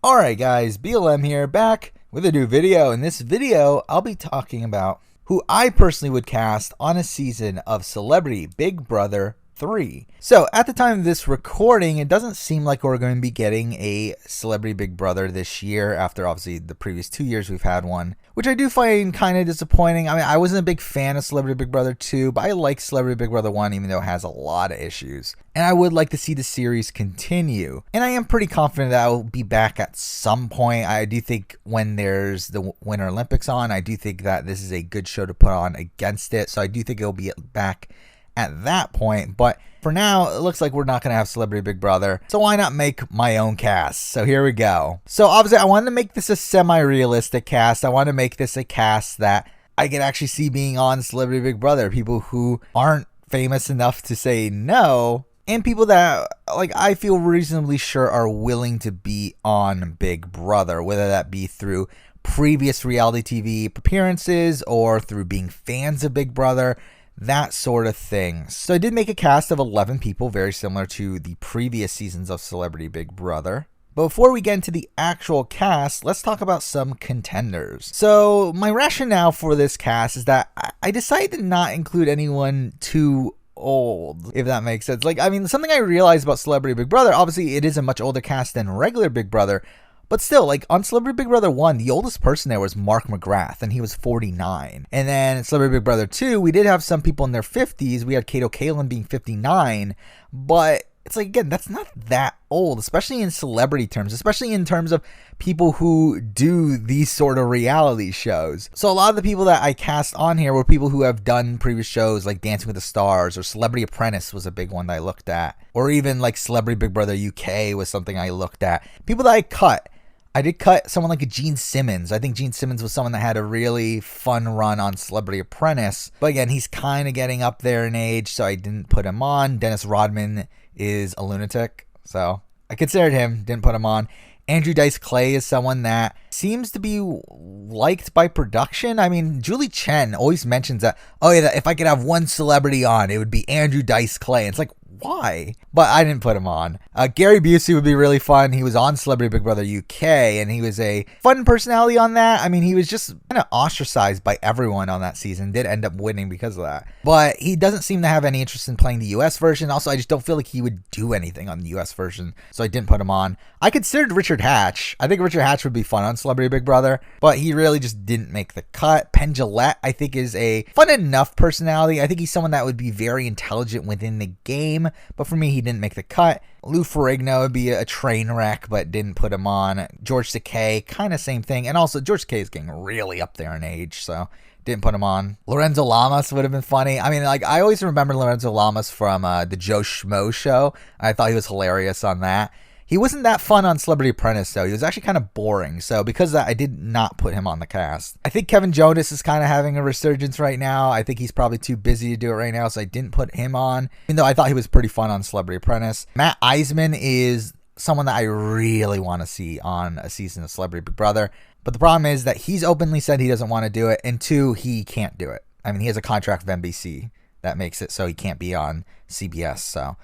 Alright guys, BLM here, back with a new video. In this video, I'll be talking about who I personally would cast on a season of Celebrity Big Brother 3. So at the time of this recording, it doesn't seem like we're going to be getting a Celebrity Big Brother this year after obviously the previous 2 years we've had one, which I do find kind of disappointing. I mean, I wasn't a big fan of Celebrity Big Brother 2, but I like Celebrity Big Brother 1 even though it has a lot of issues. And I would like to see the series continue. And I am pretty confident that I will be back at some point. I do think when there's the Winter Olympics on, I do think that this is a good show to put on against it. So I do think it'll be back at that point, but for now it looks like we're not going to have Celebrity Big Brother, so why not make my own cast? So here we go. So obviously I wanted to make this a semi-realistic cast. I want to make this a cast that I can actually see being on Celebrity Big Brother, people who aren't famous enough to say no, and people that like I feel reasonably sure are willing to be on Big Brother, whether that be through previous reality TV appearances or through being fans of Big Brother, that sort of thing. So I did make a cast of 11 people, very similar to the previous seasons of Celebrity Big Brother. But before we get into the actual cast, let's talk about some contenders. So my rationale for this cast is that I decided to not include anyone too old, if that makes sense. Like, I mean, something I realized about Celebrity Big Brother, obviously it is a much older cast than regular Big Brother, but still, like on Celebrity Big Brother 1, the oldest person there was Mark McGrath, and he was 49. And then in Celebrity Big Brother 2, we did have some people in their 50s. We had Kato Kaelin being 59, but it's like, again, that's not that old, especially in celebrity terms, especially in terms of people who do these sort of reality shows. So a lot of the people that I cast on here were people who have done previous shows like Dancing with the Stars, or Celebrity Apprentice was a big one that I looked at, or even like Celebrity Big Brother UK was something I looked at. People that I cut. I did cut someone like a Gene Simmons. I think Gene Simmons was someone that had a really fun run on Celebrity Apprentice. But again, he's kind of getting up there in age, so I didn't put him on. Dennis Rodman is a lunatic, so I considered him, didn't put him on. Andrew Dice Clay is someone that seems to be liked by production. I mean, Julie Chen always mentions that, oh yeah, if I could have one celebrity on, it would be Andrew Dice Clay. And it's like, why? But I didn't put him on. Gary Busey would be really fun. He was on Celebrity Big Brother UK, and he was a fun personality on that. I mean, he was just kind of ostracized by everyone on that season. Did end up winning because of that. But he doesn't seem to have any interest in playing the US version. Also, I just don't feel like he would do anything on the US version, so I didn't put him on. I considered Richard Hatch. I think Richard Hatch would be fun on Celebrity Big Brother, but he really just didn't make the cut. Penn Jillette, I think, is a fun enough personality. I think he's someone that would be very intelligent within the game, but for me, he didn't make the cut. Lou Ferrigno would be a train wreck, but didn't put him on. George Takei, kind of same thing. And also, George Takei is getting really up there in age, so didn't put him on. Lorenzo Lamas would have been funny. I mean, like, I always remember Lorenzo Lamas from the Joe Schmo show. I thought he was hilarious on that. He wasn't that fun on Celebrity Apprentice, though. He was actually kind of boring. So because of that, I did not put him on the cast. I think Kevin Jonas is kind of having a resurgence right now. I think he's probably too busy to do it right now, so I didn't put him on, even though I thought he was pretty fun on Celebrity Apprentice. Matt Eisman is someone that I really want to see on a season of Celebrity Big Brother. But the problem is that he's openly said he doesn't want to do it, and two, he can't do it. I mean, he has a contract with NBC. That makes it so he can't be on CBS, so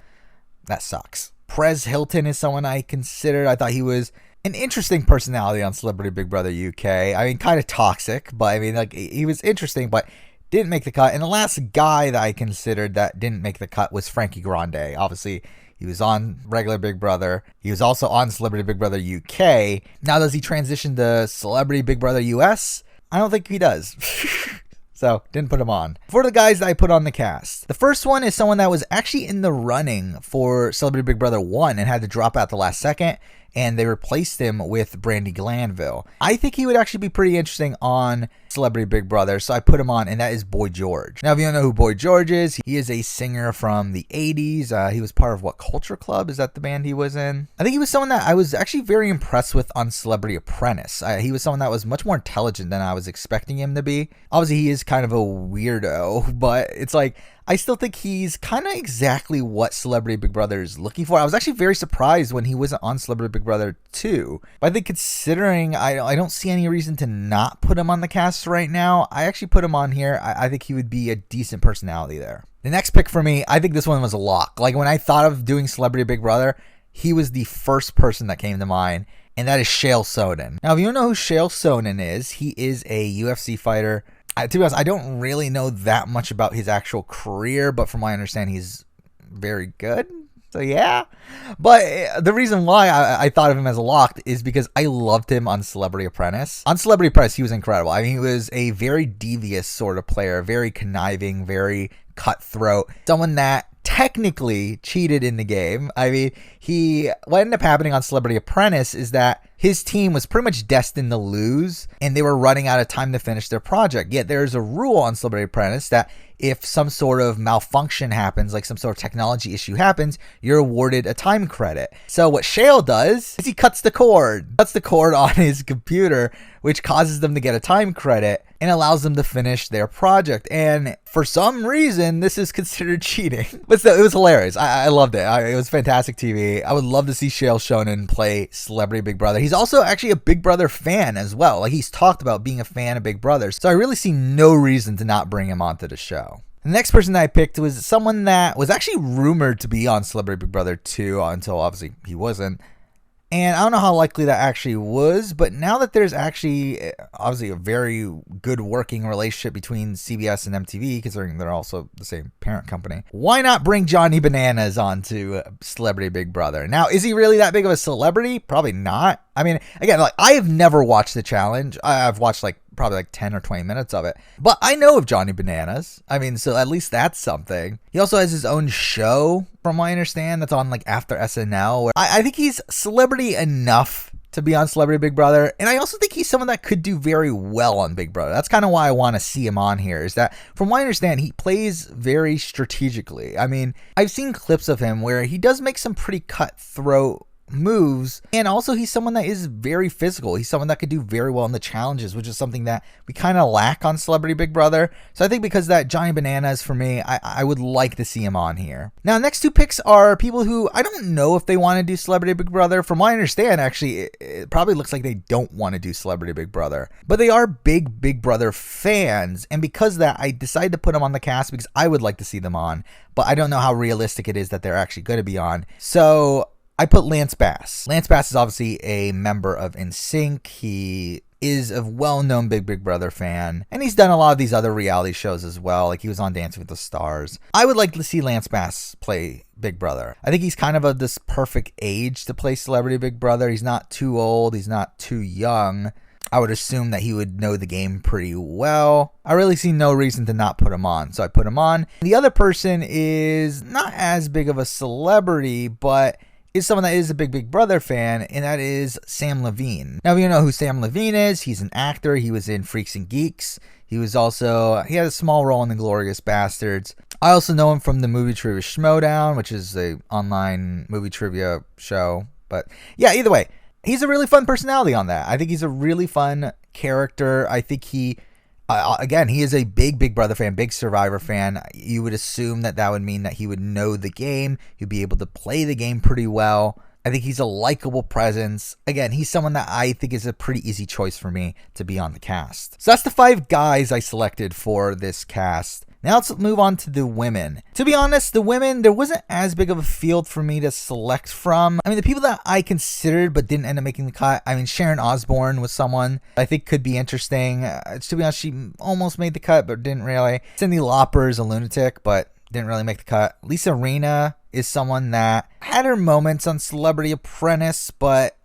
that sucks. Perez Hilton is someone I considered. I thought he was an interesting personality on Celebrity Big Brother UK. I mean, kind of toxic, but I mean, like, he was interesting, but didn't make the cut. And the last guy that I considered that didn't make the cut was Frankie Grande. Obviously, he was on regular Big Brother. He was also on Celebrity Big Brother UK. Now, does he transition to Celebrity Big Brother US? I don't think he does. So, didn't put him on. For the guys that I put on the cast, the first one is someone that was actually in the running for Celebrity Big Brother 1 and had to drop out the last second, and they replaced him with Brandi Glanville. I think he would actually be pretty interesting on Celebrity Big Brother, so I put him on, and that is Boy George. Now, if you don't know who Boy George is, he is a singer from the 80s. He was part of What Culture Club? Is that the band he was in? I think he was someone that I was actually very impressed with on Celebrity Apprentice. He was someone that was much more intelligent than I was expecting him to be. Obviously, he is kind of a weirdo, but it's like, I still think he's kind of exactly what Celebrity Big Brother is looking for. I was actually very surprised when he wasn't on Celebrity Big Brother 2. But I think considering I don't see any reason to not put him on the cast right now, I actually put him on here. I think he would be a decent personality there. The next pick for me, I think this one was a lock. Like, when I thought of doing Celebrity Big Brother, he was the first person that came to mind. and that is Chael Sonnen. Now, if you don't know who Chael Sonnen is, he is a UFC fighter. To be honest, I don't really know that much about his actual career, but from what I understand, he's very good. So yeah, but the reason why I thought of him as a lock is because I loved him on Celebrity Apprentice. On Celebrity Apprentice, he was incredible. I mean, he was a very devious sort of player, very conniving, very cutthroat, someone that technically cheated in the game. I mean, what ended up happening on Celebrity Apprentice is that his team was pretty much destined to lose, and they were running out of time to finish their project. Yet there's a rule on Celebrity Apprentice that if some sort of malfunction happens, like some sort of technology issue happens, you're awarded a time credit. So what Chael does is he cuts the cord on his computer, which causes them to get a time credit and allows them to finish their project. And for some reason, this is considered cheating. But still, it was hilarious. I loved it. It was fantastic TV. I would love to see Chael Sonnen play Celebrity Big Brother. He's also actually a Big Brother fan as well. Like, he's talked about being a fan of Big Brother. So I really see no reason to not bring him onto the show. The next person that I picked was someone that was actually rumored to be on Celebrity Big Brother 2 until obviously he wasn't. And I don't know how likely that actually was, but now that there's actually obviously a very good working relationship between CBS and MTV, considering they're also the same parent company, why not bring Johnny Bananas onto Celebrity Big Brother? Now, is he really that big of a celebrity? Probably not. I mean, again, like, I have never watched the challenge. I've watched probably 10 or 20 minutes of it. But I know of Johnny Bananas. I mean, so at least that's something. He also has his own show, from what I understand, that's on after SNL. Where I think he's celebrity enough to be on Celebrity Big Brother. And I also think he's someone that could do very well on Big Brother. That's kind of why I want to see him on here, is that from what I understand, he plays very strategically. I mean, I've seen clips of him where he does make some pretty cutthroat moves, and also he's someone that is very physical. He's someone that could do very well in the challenges, which is something that we kind of lack on Celebrity Big Brother. So I think because of that, Johnny Bananas, for me, I would like to see him on here. Now, next two picks are people who I don't know if they want to do Celebrity Big Brother. From what I understand, actually, it probably looks like they don't want to do Celebrity Big Brother, but they are big Big Brother fans, and because of that, I decided to put them on the cast because I would like to see them on, but I don't know how realistic it is that they're actually going to be on. So I put Lance Bass. Lance Bass is obviously a member of NSYNC. He is a well-known Big Brother fan, and he's done a lot of these other reality shows as well. Like, he was on Dancing with the Stars. I would like to see Lance Bass play Big Brother. I think he's kind of this perfect age to play Celebrity Big Brother. He's not too old. He's not too young. I would assume that he would know the game pretty well. I really see no reason to not put him on, so I put him on. The other person is not as big of a celebrity, but is someone that is a Big Brother fan, and that is Sam Levine. Now, if you know who Sam Levine is, he's an actor. He was in Freaks and Geeks. He had a small role in The Glorious Bastards. I also know him from the Movie Trivia Schmodown, which is an online movie trivia show. But yeah, either way, he's a really fun personality on that. I think he's a really fun character. I think he is a big Brother fan, big Survivor fan. You would assume that would mean that he would know the game. He'd be able to play the game pretty well. I think he's a likable presence. Again, he's someone that I think is a pretty easy choice for me to be on the cast. So that's the 5 guys I selected for this cast. Now let's move on to the women. To be honest, the women, there wasn't as big of a field for me to select from. I mean, the people that I considered but didn't end up making the cut, I mean, Sharon Osbourne was someone I think could be interesting. To be honest, she almost made the cut, but didn't really. Cyndi Lauper is a lunatic, but didn't really make the cut. Lisa Rinna is someone that had her moments on Celebrity Apprentice, but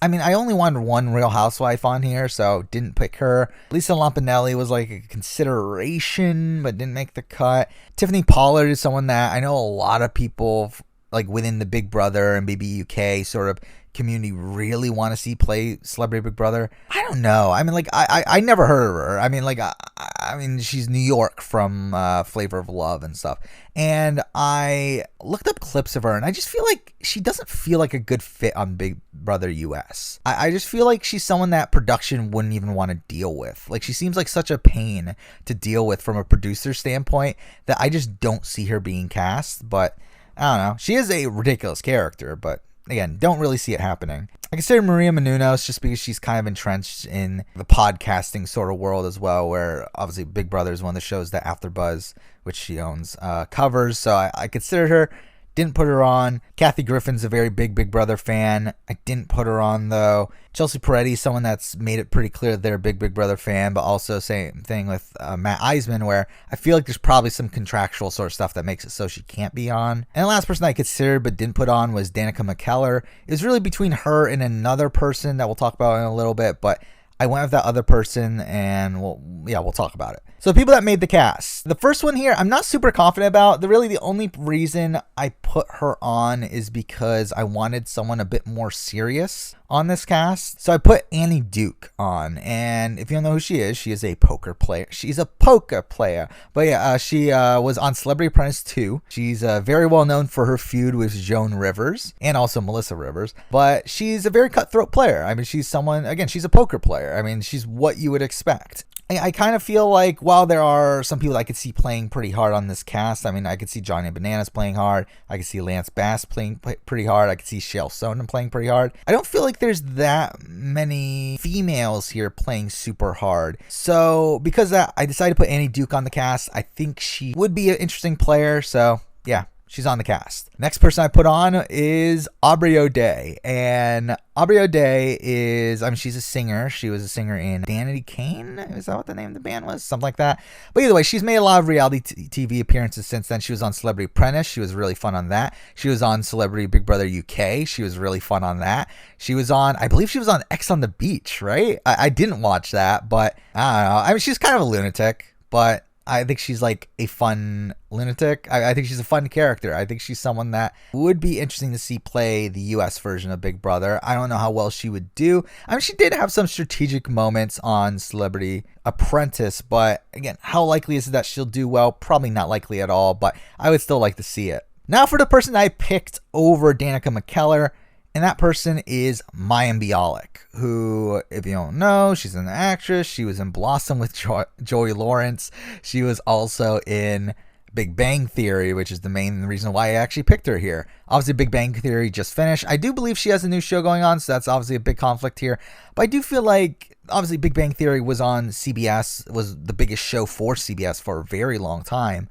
I mean, I only wanted one Real Housewife on here, so didn't pick her. Lisa Lampanelli was like a consideration, but didn't make the cut. Tiffany Pollard is someone that I know a lot of people, like within the Big Brother and maybe UK sort of community, really want to see play Celebrity Big Brother. I don't know. I mean, like, I never heard of her. I mean, like, I mean, she's New York from Flavor of Love and stuff. And I looked up clips of her, and I just feel like she doesn't feel like a good fit on Big Brother US. I just feel like she's someone that production wouldn't even want to deal with. Like, she seems like such a pain to deal with from a producer standpoint that I just don't see her being cast. But I don't know. She is a ridiculous character, but again, don't really see it happening. I consider Maria Menounos just because she's kind of entrenched in the podcasting sort of world as well, where obviously Big Brother is one of the shows that AfterBuzz, which she owns, covers. So I considered her. Didn't put her on. Kathy Griffin's a very big Big Brother fan. I didn't put her on, though. Chelsea Peretti, someone that's made it pretty clear that they're a big Big Brother fan, but also same thing with Matt Eisman, where I feel like there's probably some contractual sort of stuff that makes it so she can't be on. And the last person I considered but didn't put on was Danica McKellar. It was really between her and another person that we'll talk about in a little bit, but I went with that other person, and we'll talk about it. So people that made the cast. The first one here, I'm not super confident about. The only reason I put her on is because I wanted someone a bit more serious on this cast. So I put Annie Duke on, and if you don't know who she is a poker player. She's a poker player. But yeah, she was on Celebrity Apprentice 2. She's very well known for her feud with Joan Rivers and also Melissa Rivers. But she's a very cutthroat player. I mean, she's someone, again, she's a poker player. I mean, she's what you would expect. I kind of feel like while there are some people I could see playing pretty hard on this cast, I mean, I could see Johnny Bananas playing hard. I could see Lance Bass playing pretty hard. I could see Shale Sonnen playing pretty hard. I don't feel like there's that many females here playing super hard. So because of that, I decided to put Annie Duke on the cast. I think she would be an interesting player. So yeah, she's on the cast. Next person I put on is Aubrey O'Day. And Aubrey O'Day is, she's a singer. She was a singer in Danity Kane. Is that what the name of the band was? Something like that. But either way, she's made a lot of reality TV appearances since then. She was on Celebrity Apprentice. She was really fun on that. She was on Celebrity Big Brother UK. She was really fun on that. She was on, I believe she was on X on the Beach, right? I didn't watch that, but I don't know. I mean, she's kind of a lunatic, but I think she's like a fun lunatic. I think she's a fun character. I think she's someone that would be interesting to see play the US version of Big Brother. I don't know how well she would do. I mean, she did have some strategic moments on Celebrity Apprentice, but again, how likely is it that she'll do well? Probably not likely at all, but I would still like to see it. Now for the person I picked over Danica McKellar, and that person is Mayim Bialik, who, if you don't know, she's an actress. She was in Blossom with Joey Lawrence. She was also in Big Bang Theory, which is the main reason why I actually picked her here. Obviously, Big Bang Theory just finished. I do believe she has a new show going on, so that's obviously a big conflict here. But I do feel like, obviously, Big Bang Theory was on CBS, was the biggest show for CBS for a very long time.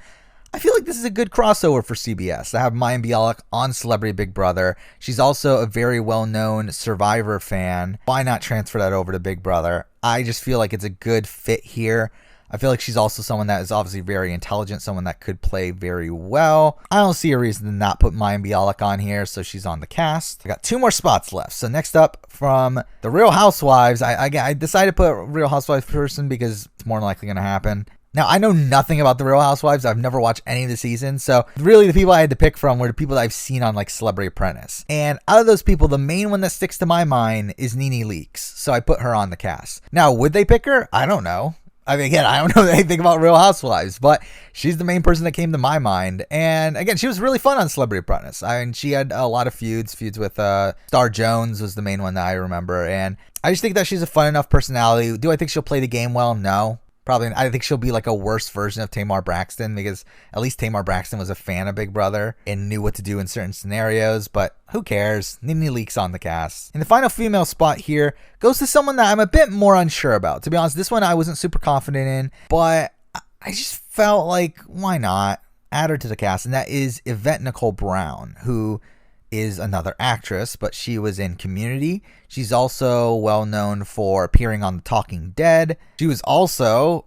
I feel like this is a good crossover for CBS to have Mayim Bialik on Celebrity Big Brother. She's also a very well-known Survivor fan. Why not transfer that over to Big Brother? I just feel like it's a good fit here. I feel like she's also someone that is obviously very intelligent, someone that could play very well. I don't see a reason to not put Mayim Bialik on here, so she's on the cast. I got 2 more spots left. So next up from the Real Housewives, I decided to put a Real Housewives person because it's more than likely going to happen. Now, I know nothing about the Real Housewives. I've never watched any of the seasons. So really the people I had to pick from were the people that I've seen on like Celebrity Apprentice. And out of those people, the main one that sticks to my mind is NeNe Leakes. So I put her on the cast. Now, would they pick her? I don't know. I mean, again, I don't know anything about Real Housewives, but she's the main person that came to my mind. And again, she was really fun on Celebrity Apprentice. I mean, she had a lot of feuds with Star Jones was the main one that I remember. And I just think that she's a fun enough personality. Do I think she'll play the game well? No. Probably, I think she'll be like a worse version of Tamar Braxton, because at least Tamar Braxton was a fan of Big Brother and knew what to do in certain scenarios, but who cares? NeNe Leakes on the cast. And the final female spot here goes to someone that I'm a bit more unsure about. To be honest, this one I wasn't super confident in, but I just felt like, why not add her to the cast? And that is Yvette Nicole Brown, who is another actress, but she was in Community. She's also well known for appearing on The Talking Dead. She was also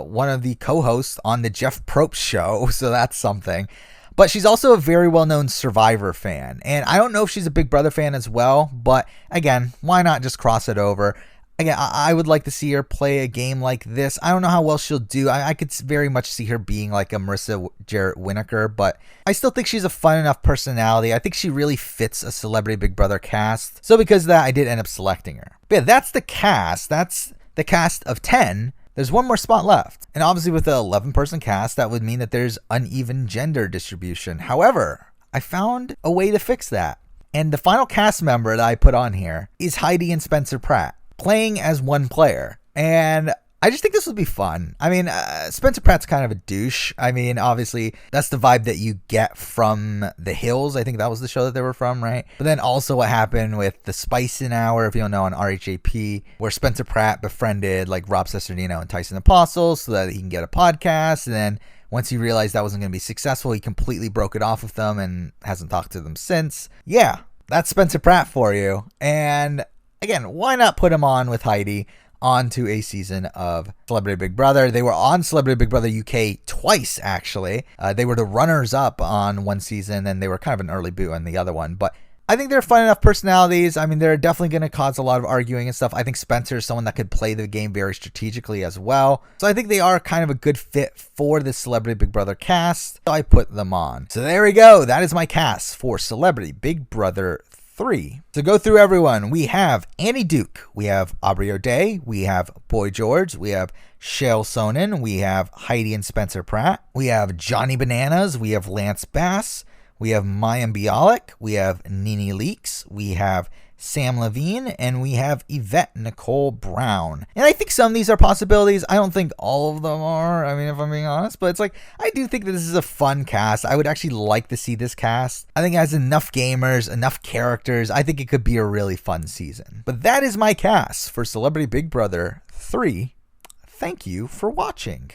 one of the co-hosts on the Jeff Probst show, so that's something. But she's also a very well-known Survivor fan, and I don't know if she's a Big Brother fan as well, but again, why not just cross it over? Again, I would like to see her play a game like this. I don't know how well she'll do. I could very much see her being like a Marissa Jarrett Winokur, but I still think she's a fun enough personality. I think she really fits a Celebrity Big Brother cast. So because of that, I did end up selecting her. But yeah, that's the cast. That's the cast of 10. There's one more spot left. And obviously with the 11-person cast, that would mean that there's uneven gender distribution. However, I found a way to fix that. And the final cast member that I put on here is Heidi and Spencer Pratt, playing as one player. And I just think this would be fun. I mean, Spencer Pratt's kind of a douche. I mean, obviously, that's the vibe that you get from The Hills. I think that was the show that they were from, right? But then also what happened with The Spice in Hour, if you don't know, on RHAP, where Spencer Pratt befriended like Rob Cesternino and Tyson Apostle so that he can get a podcast. And then once he realized that wasn't going to be successful, he completely broke it off with them and hasn't talked to them since. Yeah, that's Spencer Pratt for you. And again, why not put him on with Heidi onto a season of Celebrity Big Brother? They were on Celebrity Big Brother UK twice, actually. They were the runners-up on one season, and they were kind of an early boot on the other one. But I think they're fun enough personalities. I mean, they're definitely going to cause a lot of arguing and stuff. I think Spencer is someone that could play the game very strategically as well. So I think they are kind of a good fit for the Celebrity Big Brother cast. So I put them on. So there we go. That is my cast for Celebrity Big Brother 3. To go through everyone, we have Annie Duke, we have Aubrey O'Day, we have Boy George, we have Shale Sonnen, we have Heidi and Spencer Pratt, we have Johnny Bananas, we have Lance Bass, we have Mayim Bialik, we have NeNe Leakes, we have Sam Levine, and we have Yvette Nicole Brown. And I think some of these are possibilities. I don't think all of them are, I mean, if I'm being honest, but it's like, I do think that this is a fun cast. I would actually like to see this cast. I think it has enough gamers, enough characters. I think it could be a really fun season. But that is my cast for Celebrity Big Brother 3. Thank you for watching.